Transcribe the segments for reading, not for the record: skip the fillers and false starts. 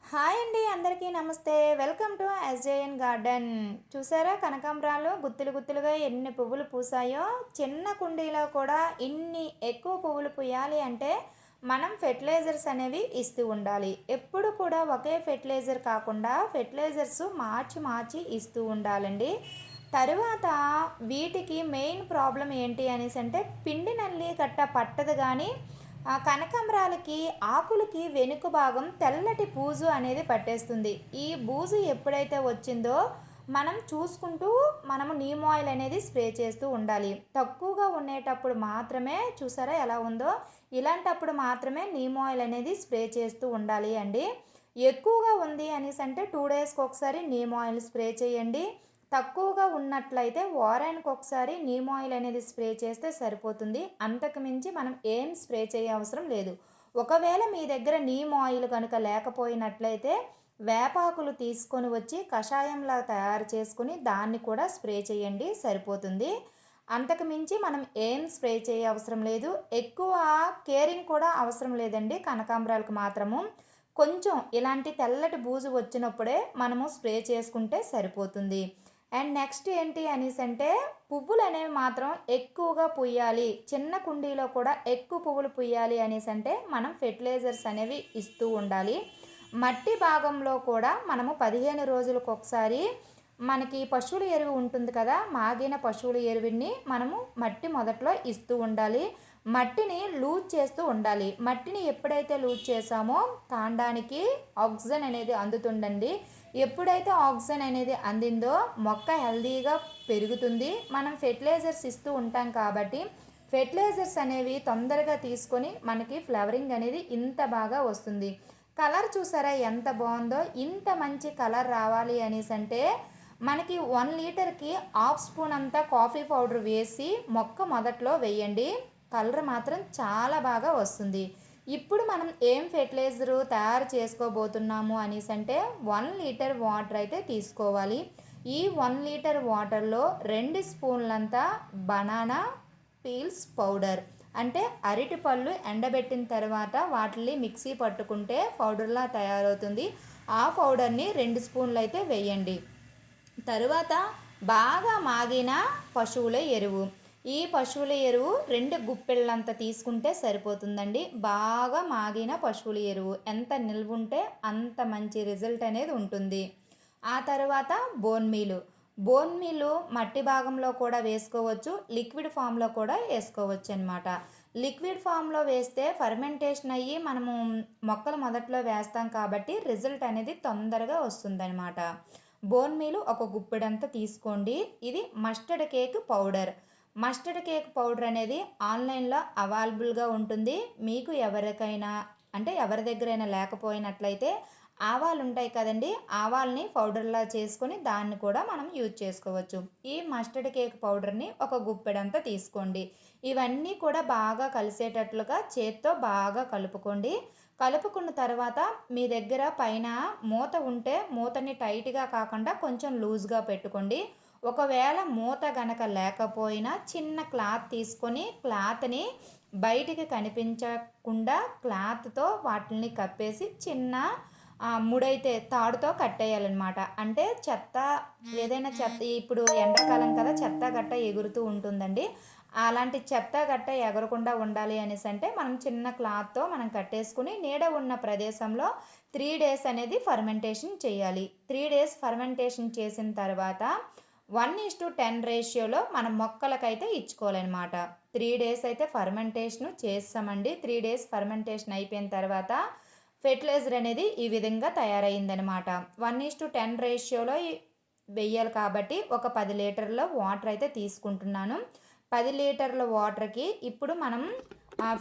Hi అండి, అందరికీ నమస్తే. Welcome to SJN garden. చూసారా కనకాంబరాలు గుత్తులు గుత్తులుగా ఎన్ని పువ్వులు పూసాయో. చిన్న కుండీలో కూడా ఇన్ని ఎక్కువ పువ్వులు పూయాలి అంటే మనం ఫెర్టిలైజర్స్ అనేవి ఇస్తూ ఉండాలి. ఎప్పుడు కూడా ఒకే ఫెర్టిలైజర్ కాకుండా ఫెర్టిలైజర్స్ మార్చి మార్చి ఇస్తూ ఉండాలండి. తరువాత వీటికి మెయిన్ ప్రాబ్లం ఏంటి అనేసి అంటే పిండి నల్లి కట్ట పట్టదు కానీ కనకాంబరాలకి ఆకులకి వెనుక భాగం తెల్లటి బూజు అనేది పట్టేస్తుంది. ఈ బూజు ఎప్పుడైతే వచ్చిందో మనం చూసుకుంటూ మనము నీమ్ ఆయిల్ అనేది స్ప్రే చేస్తూ ఉండాలి. తక్కువగా ఉండేటప్పుడు మాత్రమే, చూసారా ఎలా ఉందో, ఇలాంటప్పుడు మాత్రమే నీమ్ ఆయిల్ అనేది స్ప్రే చేస్తూ ఉండాలి అండి. ఎక్కువగా ఉంది అనేసి అంటే 2 డేస్కి ఒకసారి నీమ్ ఆయిల్ స్ప్రే చేయండి. తక్కువగా ఉన్నట్లయితే వారానికి ఒకసారి నీమ్ ఆయిల్ అనేది స్ప్రే చేస్తే సరిపోతుంది. అంతకు మించి మనం ఏం స్ప్రే చేయ అవసరం లేదు. ఒకవేళ మీ దగ్గర నీమ్ ఆయిల్ కనుక లేకపోయినట్లయితే వేపాకులు తీసుకొని వచ్చి కషాయంలా తయారు చేసుకుని దాన్ని కూడా స్ప్రే చేయండి, సరిపోతుంది. అంతకు మించి మనం ఏం స్ప్రే చేయ అవసరం లేదు. ఎక్కువ కేరింగ్ కూడా అవసరం లేదండి. కనకాంబరాలకు మాత్రము కొంచెం ఇలాంటి తెల్లటి బూజు వచ్చినప్పుడే మనము స్ప్రే చేసుకుంటే సరిపోతుంది. అండ్ నెక్స్ట్ ఏంటి అనేసి అంటే పువ్వులు అనేవి మాత్రం ఎక్కువగా పూయాలి, చిన్న కుండీలో కూడా ఎక్కువ పువ్వులు పూయాలి అనేసి అంటే మనం ఫెర్టిలైజర్స్ అనేవి ఇస్తూ ఉండాలి. మట్టి భాగంలో కూడా మనము 15 రోజులకు ఒకసారి మనకి పశువుల ఎరువు ఉంటుంది కదా, మాగిన పశువుల ఎరువుని మనము మట్టి మొదట్లో ఇస్తూ ఉండాలి. మట్టిని లూజ్ చేస్తూ ఉండాలి. మట్టిని ఎప్పుడైతే లూజ్ చేసామో కాండానికి ఆక్సిజన్ అనేది అందుతుండండి. ఎప్పుడైతే ఆక్సిజన్ అనేది అందిందో మొక్క హెల్దీగా పెరుగుతుంది. మనం ఫెర్టిలైజర్స్ ఇస్తూ ఉంటాం కాబట్టి ఫెర్టిలైజర్స్ అనేవి తొందరగా తీసుకొని మనకి ఫ్లవరింగ్ అనేది ఇంత బాగా వస్తుంది. కలర్ చూసారా ఎంత బాగుందో. ఇంత మంచి కలర్ రావాలి అనేసి అంటే మనకి 1 లీటర్కి హాఫ్ స్పూన్ అంతా కాఫీ పౌడర్ వేసి మొక్క మొదట్లో వేయండి. కలర్ మాత్రం చాలా బాగా వస్తుంది. ఇప్పుడు మనం ఏం ఫెర్టిలైజరు తయారు చేసుకోబోతున్నాము అనేసి అంటే 1 లీటర్ వాటర్ అయితే తీసుకోవాలి. ఈ 1 లీటర్ వాటర్లో 2 స్పూన్లంతా బనానా పీల్స్ పౌడర్, అంటే అరటి పళ్ళు ఎండబెట్టిన తర్వాత వాటిని మిక్సీ పట్టుకుంటే పౌడర్లా తయారవుతుంది. ఆ పౌడర్ని 2 స్పూన్లు అయితే వేయండి. తరువాత బాగా మాగిన పశువుల ఎరువు, ఈ పశువుల ఎరువు 2 గుప్పెళ్ళంత తీసుకుంటే సరిపోతుందండి. బాగా మాగిన పశువుల ఎరువు ఎంత నిల్వ ఉంటే అంత మంచి రిజల్ట్ అనేది ఉంటుంది. ఆ తర్వాత బోన్ మీలు మట్టి భాగంలో కూడా వేసుకోవచ్చు, లిక్విడ్ ఫామ్లో కూడా వేసుకోవచ్చు అనమాట. లిక్విడ్ ఫామ్లో వేస్తే ఫర్మెంటేషన్ అయ్యి మనము మొక్కలు మొదట్లో వేస్తాం కాబట్టి రిజల్ట్ అనేది తొందరగా వస్తుందన్నమాట. బోన్ మీలు ఒక గుప్పెడంతా తీసుకోండి. ఇది mustard cake powder. Mustard cake powder అనేది ఆన్లైన్లో అవైలబుల్గా ఉంటుంది. మీకు ఎవరికైనా అంటే ఎవరి దగ్గరైనా లేకపోయినట్లయితే ఆవాలు ఉంటాయి కదండి, ఆవాల్ని పౌడర్లా చేసుకొని దాన్ని కూడా మనం యూజ్ చేసుకోవచ్చు. ఈ మస్టర్డ్ కేక్ పౌడర్ని ఒక గుప్పెడంతా తీసుకోండి. ఇవన్నీ కూడా బాగా కలిసేటట్లుగా చేత్తో బాగా కలుపుకోండి. కలుపుకున్న తర్వాత మీ దగ్గర పైన మూత ఉంటే మూతని టైట్గా కాకుండా కొంచెం లూజ్గా పెట్టుకోండి. ఒకవేళ మూత గనక లేకపోయినా చిన్న క్లాత్ తీసుకొని క్లాత్ని బయటికి కనిపించకుండా క్లాత్తో వాటిని కప్పేసి చిన్న ముడైతే తాడుతో కట్టేయాలన్నమాట. అంటే చెత్త, ఏదైనా చెత్త, ఇప్పుడు ఎండాకాలం కదా చెత్త గట్ట ఎగురుతూ ఉంటుందండి. అలాంటి చెత్త గట్ట ఎగరకుండా ఉండాలి అనేసి అంటే మనం చిన్న క్లాత్తో మనం కట్టేసుకుని నీడ ఉన్న ప్రదేశంలో 3 డేస్ అనేది ఫర్మెంటేషన్ చేయాలి. 3 డేస్ ఫర్మెంటేషన్ చేసిన తర్వాత 1:10 రేషియోలో మనం మొక్కలకైతే ఇచ్చుకోవాలన్నమాట. 3 డేస్ అయితే ఫర్మెంటేషన్ చేస్తామండి. 3 డేస్ ఫర్మెంటేషన్ అయిపోయిన తర్వాత ఫెర్టిలైజర్ అనేది ఈ విధంగా తయారైందనమాట. 1:10 రేషియోలో వెయ్యాలి కాబట్టి ఒక 10 లీటర్ల వాటర్ అయితే తీసుకుంటున్నాను. 10 లీటర్ల వాటర్కి ఇప్పుడు మనం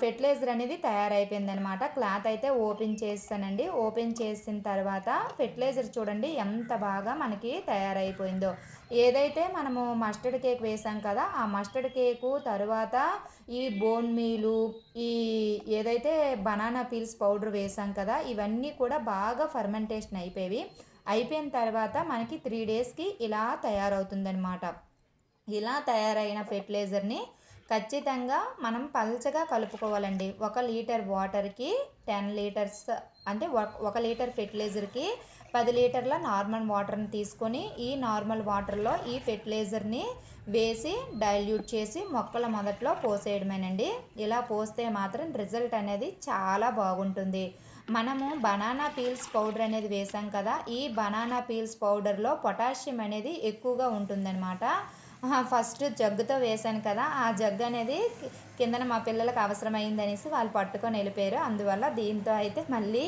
ఫెర్టిలైజర్ అనేది తయారైపోయిందనమాట. క్లాత్ అయితే ఓపెన్ చేస్తానండి. ఓపెన్ చేసిన తర్వాత ఫెర్టిలైజర్ చూడండి ఎంత బాగా మనకి తయారైపోయిందో. ఏదైతే మనము మస్టర్డ్ కేక్ వేసాం కదా, ఆ మస్టర్డ్ కేకు తర్వాత ఈ బోన్ మీలు, ఈ ఏదైతే బనానా పీల్స్ పౌడర్ వేసాం కదా, ఇవన్నీ కూడా బాగా ఫర్మెంటేషన్ అయిపోయిన తర్వాత మనకి 3 డేస్కి ఇలా తయారవుతుందనమాట. ఇలా తయారైన ఫెర్టిలైజర్ని ఖచ్చితంగా మనం పల్చగా కలుపుకోవాలండి. 1 లీటర్ వాటర్‌కి 10 లీటర్స్ అంటే 1 లీటర్ ఫెర్టిలైజర్‌కి 10 లీటర్ల నార్మల్ వాటర్‌ని తీసుకొని, ఈ నార్మల్ వాటర్‌లో ఈ ఫెర్టిలైజర్‌ని వేసి డైల్యూట్ చేసి మొక్కల మొదట్లో పోసేయడమేనండి. ఇలా పోస్తే మాత్రం రిజల్ట్ అనేది చాలా బాగుంటుంది. మనము బనానా పీల్స్ పౌడర్ అనేది వేసాం కదా! ఈ బనానా పీల్స్ పౌడర్‌లో పొటాషియం అనేది ఎక్కువగా ఉంటుందనమాట. ఫస్ట్ జగ్గుతో వేశాను కదా! ఆ జగ్గు అనేది కిందన మా పిల్లలకు అవసరమైందనేసి వాళ్ళు పట్టుకొని వెళ్ళిపోయారు. అందువల్ల దీంతో అయితే మళ్ళీ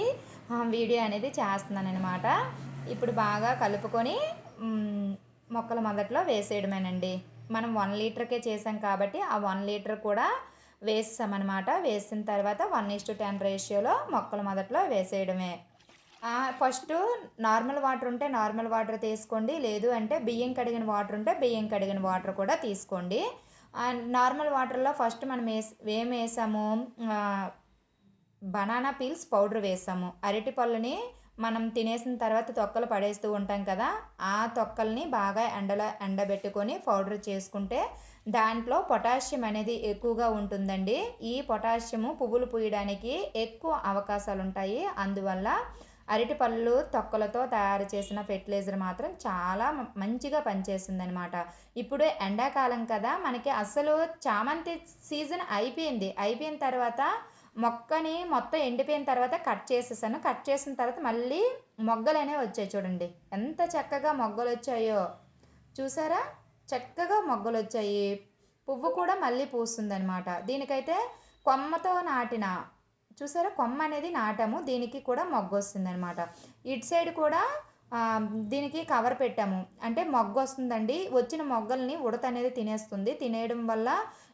వీడియో అనేది చేస్తున్నాననమాట. ఇప్పుడు బాగా కలుపుకొని మొక్కల మొదట్లో వేసేయడమేనండి. మనం 1 లీటర్కే చేసాం కాబట్టి ఆ 1 లీటర్ కూడా వేసామన్నమాట. వేసిన తర్వాత 1:10 రేషియోలో మొక్కల మొదట్లో వేసేయడమే. ఫస్ట్ నార్మల్ వాటర్ ఉంటే నార్మల్ వాటర్ తీసుకోండి. లేదు అంటే బియ్యం కడిగిన వాటర్ ఉంటే బియ్యం కడిగిన వాటర్ కూడా తీసుకోండి. నార్మల్ వాటర్‌లో ఫస్ట్ మనం ఏం వేసాము, బనానా పీల్స్ పౌడర్ వేసాము. అరటి పళ్ళని మనం తినేసిన తర్వాత తొక్కలు పడేస్తూ ఉంటాం కదా! ఆ తొక్కల్ని బాగా ఎండబెట్టుకొని పౌడర్ చేసుకుంటే దాంట్లో పొటాషియం అనేది ఎక్కువగా ఉంటుందండి. ఈ పొటాషియము పువ్వులు పూయడానికి ఎక్కువ అవకాశాలు ఉంటాయి. అందువల్ల అరటిపళ్ళు తొక్కలతో తయారు చేసిన ఫెర్టిలైజర్ మాత్రం చాలా మంచిగా పనిచేస్తుందనమాట. ఇప్పుడు ఎండాకాలం కదా, మనకి అస్సలు చామంతి సీజన్ అయిపోయింది. అయిపోయిన తర్వాత మొక్కని మొత్తం ఎండిపోయిన తర్వాత కట్ చేసేసాను. కట్ చేసిన తర్వాత మళ్ళీ మొగ్గలనేవి వచ్చాయి చూడండి. ఎంత చక్కగా మొగ్గలు వచ్చాయో చూసారా? చక్కగా మొగ్గలు వచ్చాయి. పువ్వు కూడా మళ్ళీ పూస్తుందనమాట. దీనికైతే కొమ్మతో నాటిన చూసారా, కొమ్మ అనేది నాటాము. దీనికి కూడా మొగ్గ వస్తుందనమాట. ఇటు సైడ్ కూడా దీనికి కవర్ పెట్టాము. అంటే మొగ్గ వస్తుందండి. వచ్చిన మొగ్గల్ని ఉడత అనేది తినేస్తుంది. తినేయడం వల్ల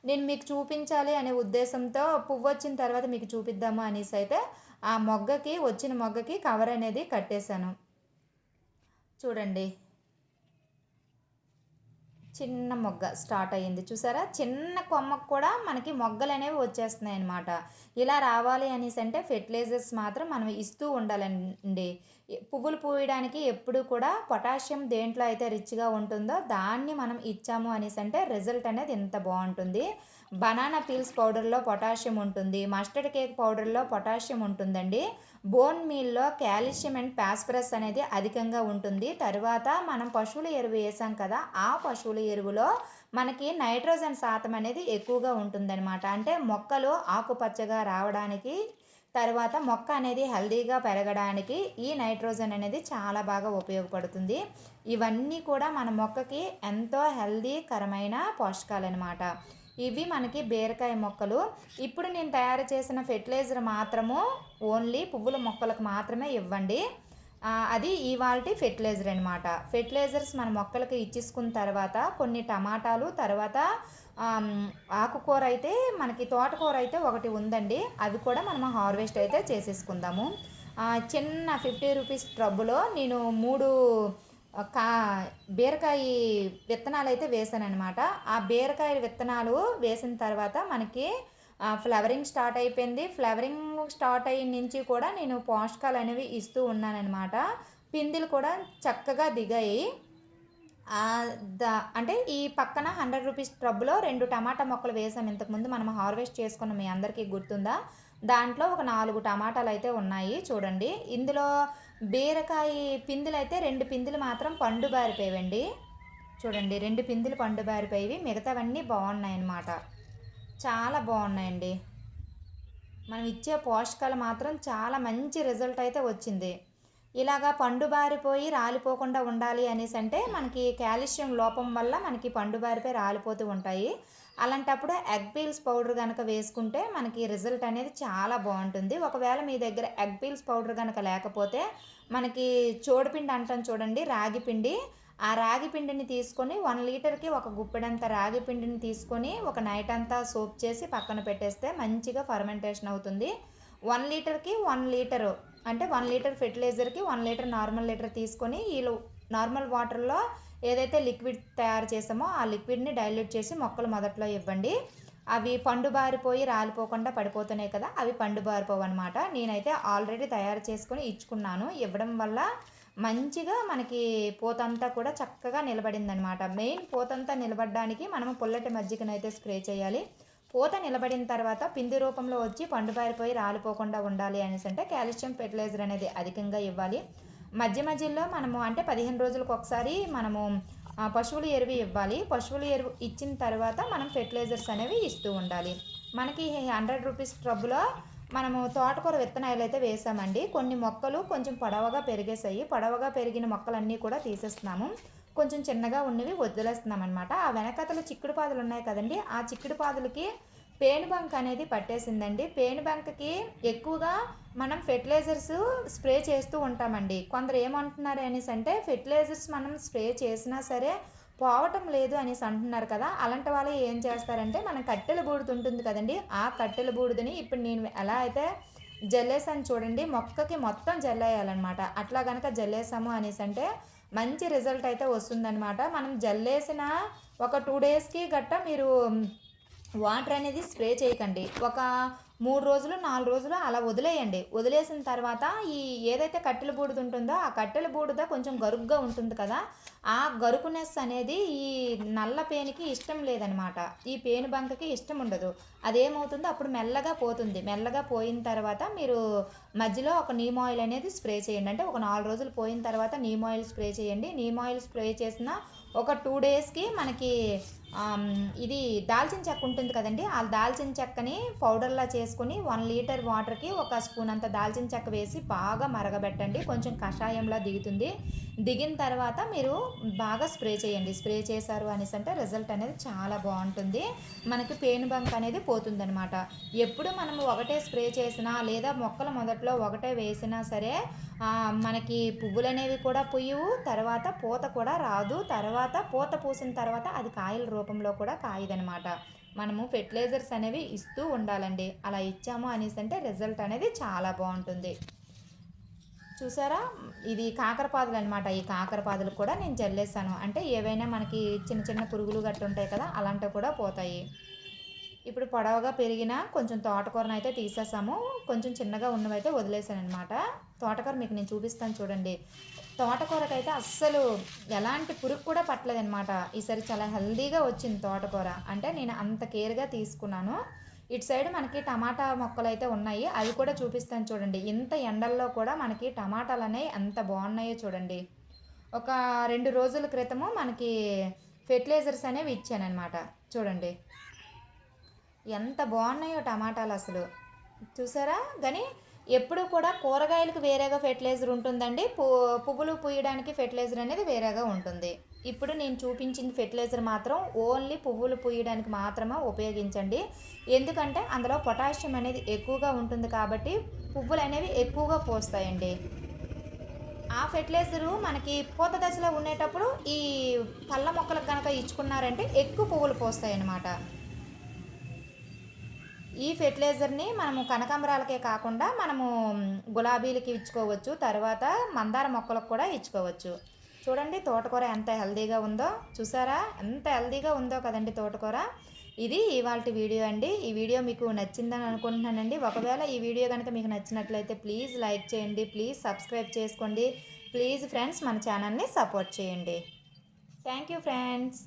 నేను మీకు చూపించాలి అనే ఉద్దేశంతో పువ్వు వచ్చిన తర్వాత మీకు చూపిద్దాము అనేసి అయితే ఆ వచ్చిన మొగ్గకి కవర్ అనేది కట్టేశాను. చూడండి, చిన్న మొగ్గ స్టార్ట్ అయ్యింది చూసారా? చిన్న కొమ్మకు కూడా మనకి మొగ్గలు అనేవి వచ్చేస్తున్నాయి అన్నమాట. ఇలా రావాలి అనేసి అంటే ఫెర్టిలైజర్స్ మాత్రం మనం ఇస్తూ ఉండాలండి. పువ్వులు పూయడానికి ఎప్పుడు కూడా పొటాషియం దేంట్లో అయితే రిచ్గా ఉంటుందో దాన్ని మనం ఇచ్చాము అనేసి అంటే రిజల్ట్ అనేది ఎంత బాగుంటుంది. బనానా పీల్స్ పౌడర్లో పొటాషియం ఉంటుంది. మస్టర్డ్ కేక్ పౌడర్లో పొటాషియం ఉంటుందండి. బోన్ మీల్లో కాల్షియం అండ్ ఫాస్ఫరస్ అనేది అధికంగా ఉంటుంది. తర్వాత మనం పశువుల ఎరువు వేసాం కదా, ఆ పశువుల ఎరువులో మనకి నైట్రోజన్ శాతం అనేది ఎక్కువగా ఉంటుందన్నమాట. అంటే మొక్కలు ఆకుపచ్చగా రావడానికి, తర్వాత మొక్క అనేది హెల్దీగా పెరగడానికి ఈ నైట్రోజన్ అనేది చాలా బాగా ఉపయోగపడుతుంది. ఇవన్నీ కూడా మన మొక్కకి ఎంతో హెల్దీకరమైన పోషకాలు అనమాట. ఇవి మనకి బీరకాయ మొక్కలు. ఇప్పుడు నేను తయారు చేసిన ఫెర్టిలైజర్ మాత్రము ఓన్లీ పువ్వుల మొక్కలకు మాత్రమే ఇవ్వండి. అది ఇవాల్టి ఫెర్టిలైజర్ అనమాట. ఫెర్టిలైజర్స్ మన మొక్కలకి ఇచ్చేసుకున్న తర్వాత కొన్ని టమాటాలు, తర్వాత ఆకుకూర అయితే మనకి తోటకూర అయితే ఒకటి ఉందండి. అవి కూడా మనం హార్వెస్ట్ అయితే చేసేసుకుందాము. చిన్న 50 రూపీస్ ట్రబ్బులో నేను 3 కా బీరకాయ విత్తనాలు అయితే వేసాననమాట. ఆ బీరకాయ విత్తనాలు వేసిన తర్వాత మనకి ఫ్లవరింగ్ స్టార్ట్ అయిపోయింది. ఫ్లవరింగ్ స్టార్ట్ అయిన నుంచి కూడా నేను పోషకాలు అనేవి ఇస్తూ ఉన్నానన్నమాట. పిందెలు కూడా చక్కగా దిగాయి. అంటే ఈ పక్కన 100 రూపీస్ ట్రబ్బులో 2 టమాటా మొక్కలు వేసాం. ఇంతకుముందు మనం హార్వెస్ట్ చేసుకున్న మీ అందరికీ గుర్తుందా? దాంట్లో ఒక 4 టమాటాలు అయితే ఉన్నాయి చూడండి. ఇందులో బీరకాయ పిందెలు అయితే 2 పిందెలు మాత్రం పండు బారిపోయావండి. చూడండి, 2 పిందెలు పండు బారిపోయేవి. మిగతావన్నీ బాగున్నాయి అన్నమాట. చాలా బాగున్నాయండి. మనం ఇచ్చే పోషకాలు మాత్రం చాలా మంచి రిజల్ట్ అయితే వచ్చింది. ఇలాగా పండు బారిపోయి రాలిపోకుండా ఉండాలి అనేసి అంటే మనకి కాల్షియం లోపం వల్ల మనకి పండు బారిపోయి రాలిపోతూ ఉంటాయి. అలాంటప్పుడు ఎగ్ పీల్స్ పౌడర్ కనుక వేసుకుంటే మనకి రిజల్ట్ అనేది చాలా బాగుంటుంది. ఒకవేళ మీ దగ్గర ఎగ్ పీల్స్ పౌడర్ కనుక లేకపోతే మనకి చోడుపిండి అంటాం చూడండి, రాగి పిండి. ఆ రాగి పిండిని తీసుకొని 1 లీటర్కి ఒక గుప్పెడంత రాగి పిండిని తీసుకొని ఒక నైట్ అంతా సోప్ చేసి పక్కన పెట్టేస్తే మంచిగా ఫర్మెంటేషన్ అవుతుంది. 1 లీటర్కి 1 లీటరు అంటే 1 లీటర్ ఫెర్టిలైజర్కి 1 లీటర్ లీటర్ తీసుకొని నార్మల్ వాటర్లో ఏదైతే లిక్విడ్ తయారు చేసామో ఆ లిక్విడ్ని డైల్యూట్ చేసి మొక్కలు మొదట్లో ఇవ్వండి. అవి పండు బారిపోయి రాలిపోకుండా పడిపోతున్నాయి కదా, అవి పండు బారిపోవు అనమాట. నేనైతే ఆల్రెడీ తయారు చేసుకొని ఇచ్చుకున్నాను. ఇవ్వడం వల్ల మంచిగా మనకి పూతంతా కూడా చక్కగా నిలబడిందనమాట. మెయిన్ పూతంతా నిలబడడానికి మనము పుల్లటి మజ్జిగనైతే స్ప్రే చేయాలి. పూత నిలబడిన తర్వాత పిండి రూపంలో వచ్చి పండు పారిపోయి రాలిపోకుండా ఉండాలి అనేసి అంటే కాల్షియం ఫెర్టిలైజర్ అనేది అధికంగా ఇవ్వాలి. మధ్యలో మనము అంటే 15 రోజులకు ఒకసారి మనము పశువుల ఎరువు ఇవ్వాలి. పశువుల ఎరువు ఇచ్చిన తర్వాత మనం ఫెర్టిలైజర్స్ అనేవి ఇస్తూ ఉండాలి. మనకి 100 రూపీస్ ట్రబ్బులో మనము తోటకూర విత్తనాలు అయితే వేసామండి. కొన్ని మొక్కలు కొంచెం పొడవుగా పెరిగేసాయి. పొడవుగా పెరిగిన మొక్కలన్నీ కూడా తీసేస్తున్నాము. కొంచెం చిన్నగా ఉన్నవి వదిలేస్తున్నాం అనమాట. ఆ వెనకతల చిక్కుడు పాదులు ఉన్నాయి కదండి, ఆ చిక్కుడు పాదులకి పేనుబంక అనేది పట్టేసిందండి. పేనుబంకకి ఎక్కువగా మనం ఫెర్టిలైజర్స్ స్ప్రే చేస్తూ ఉంటామండి. కొందరు ఏమంటున్నారు అనేసి అంటే ఫెర్టిలైజర్స్ మనం స్ప్రే చేసినా సరే పోవటం లేదు అనేసి అంటున్నారు కదా. అలాంటి వాళ్ళు ఏం చేస్తారంటే మనం కట్టెల బూడిద ఉంటుంది కదండి, ఆ కట్టెల బూడిదని ఇప్పుడు నేను ఎలా అయితే జల్లేసాను చూడండి, మొక్కకి మొత్తం జల్లేయాలన్నమాట. అట్లా కనుక జల్లేసాము అనేసి అంటే మంచి రిజల్ట్ అయితే వస్తుందన్నమాట. మనం జల్లేసిన ఒక 2 డేస్కి గట్ట మీరు వాటర్ అనేది స్ప్రే చేయకండి. ఒక 3 రోజులు 4 రోజులు అలా వదిలేయండి. వదిలేసిన తర్వాత ఈ ఏదైతే కట్టెల బూడిద ఉంటుందో ఆ కట్టెల బూడిద కొంచెం గరుగ్గా ఉంటుంది కదా, ఆ గరుకునెస్ అనేది ఈ నల్ల పేనుకి ఇష్టం లేదనమాట. ఈ పేను బంకకి ఇష్టం ఉండదు. అదేమవుతుందో అప్పుడు మెల్లగా పోతుంది. మెల్లగా పోయిన తర్వాత మీరు మధ్యలో ఒక నీమ్ ఆయిల్ అనేది స్ప్రే చేయండి. అంటే ఒక 4 రోజులు పోయిన తర్వాత నీమ్ ఆయిల్ స్ప్రే చేయండి. నీమ్ ఆయిల్ స్ప్రే చేసిన ఒక 2 డేస్కి మనకి ఇది దాల్చిన చెక్క ఉంటుంది కదండి, ఆ దాల్చిన చెక్కని పౌడర్లా చేసుకుని 1 లీటర్ వాటర్కి ఒక స్పూన్ అంత దాల్చిన చెక్క వేసి బాగా మరగబెట్టండి. కొంచెం కషాయంలా దిగుతుంది. దిగిన తర్వాత మీరు బాగా స్ప్రే చేయండి. స్ప్రే చేశారు అనేసి అంటే రిజల్ట్ అనేది చాలా బాగుంటుంది. మనకి పేను బంక్ అనేది పోతుందనమాట. ఎప్పుడు మనం ఒకటే స్ప్రే చేసినా లేదా మొక్కల మొదట్లో ఒకటే వేసినా సరే మనకి పువ్వులు అనేవి కూడా పుయ్యవు, తర్వాత పూత కూడా రాదు. తర్వాత పూత పూసిన తర్వాత అది కాయల రూపంలో కూడా కాయదనమాట. మనము ఫెర్టిలైజర్స్ అనేవి ఇస్తూ ఉండాలండి. అలా ఇచ్చాము అనేసి అంటే రిజల్ట్ అనేది చాలా బాగుంటుంది. చూసారా, ఇది కాకరపాదులు అనమాట. ఈ కాకరపాదులు కూడా నేను జల్లేసాను. అంటే ఏవైనా మనకి చిన్న చిన్న పురుగులు గట్టు ఉంటాయి కదా, అలాంటివి కూడా పోతాయి. ఇప్పుడు పొడవుగా పెరిగిన కొంచెం తోటకూరను అయితే తీసేసాము. కొంచెం చిన్నగా ఉన్నవైతే వదిలేసాను అనమాట. తోటకూర మీకు నేను చూపిస్తాను చూడండి. తోటకూరకైతే అస్సలు ఎలాంటి పురుగు కూడా పట్టలేదనమాట. ఈసారి చాలా హెల్దీగా వచ్చింది తోటకూర. అంటే నేను అంత కేర్గా తీసుకున్నాను. ఇటు సైడ్ మనకి టమాటా మొక్కలు అయితే ఉన్నాయి, అవి కూడా చూపిస్తాను చూడండి. ఇంత ఎండల్లో కూడా మనకి టమాటాలు అనేవి ఎంత బాగున్నాయో చూడండి. ఒక 2 రోజుల క్రితము మనకి ఫెర్టిలైజర్స్ అనేవి ఇచ్చానమాట. చూడండి ఎంత బాగున్నాయో టమాటాలు అసలు. చూసారా, కానీ ఎప్పుడు కూడా కూరగాయలకు వేరేగా ఫెర్టిలైజర్ ఉంటుందండి, పువ్వులు పూయడానికి ఫెర్టిలైజర్ అనేది వేరేగా ఉంటుంది. ఇప్పుడు నేను చూపించిన ఫెర్టిలైజర్ మాత్రం ఓన్లీ పువ్వులు పూయడానికి మాత్రమే ఉపయోగించండి. ఎందుకంటే అందులో పొటాషియం అనేది ఎక్కువగా ఉంటుంది కాబట్టి పువ్వులు అనేవి ఎక్కువగా పోస్తాయండి. ఆ ఫెర్టిలైజరు మనకి పూత దశలో ఉండేటప్పుడు ఈ పళ్ళ మొక్కలకు కనుక ఇచ్చుకున్నారంటే ఎక్కువ పువ్వులు పోస్తాయి అన్నమాట. ఈ ఫెర్టిలైజర్ని మనము కనకాంబరాలకే కాకుండా మనము గులాబీలకి ఇచ్చుకోవచ్చు, తర్వాత మందార మొక్కలకు కూడా ఇచ్చుకోవచ్చు. చూడండి తోటకూర ఎంత హెల్దీగా ఉందో. చూసారా ఎంత హెల్దీగా ఉందో కదండి తోటకూర. ఇది ఇవాల్టి వీడియో అండి. ఈ వీడియో మీకు నచ్చిందని అనుకుంటున్నానండి. ఒకవేళ ఈ వీడియో కనుక మీకు నచ్చినట్లయితే ప్లీజ్ లైక్ చేయండి, ప్లీజ్ సబ్స్క్రైబ్ చేసుకోండి, ప్లీజ్ ఫ్రెండ్స్ మన ఛానల్ని సపోర్ట్ చేయండి. Thank you friends.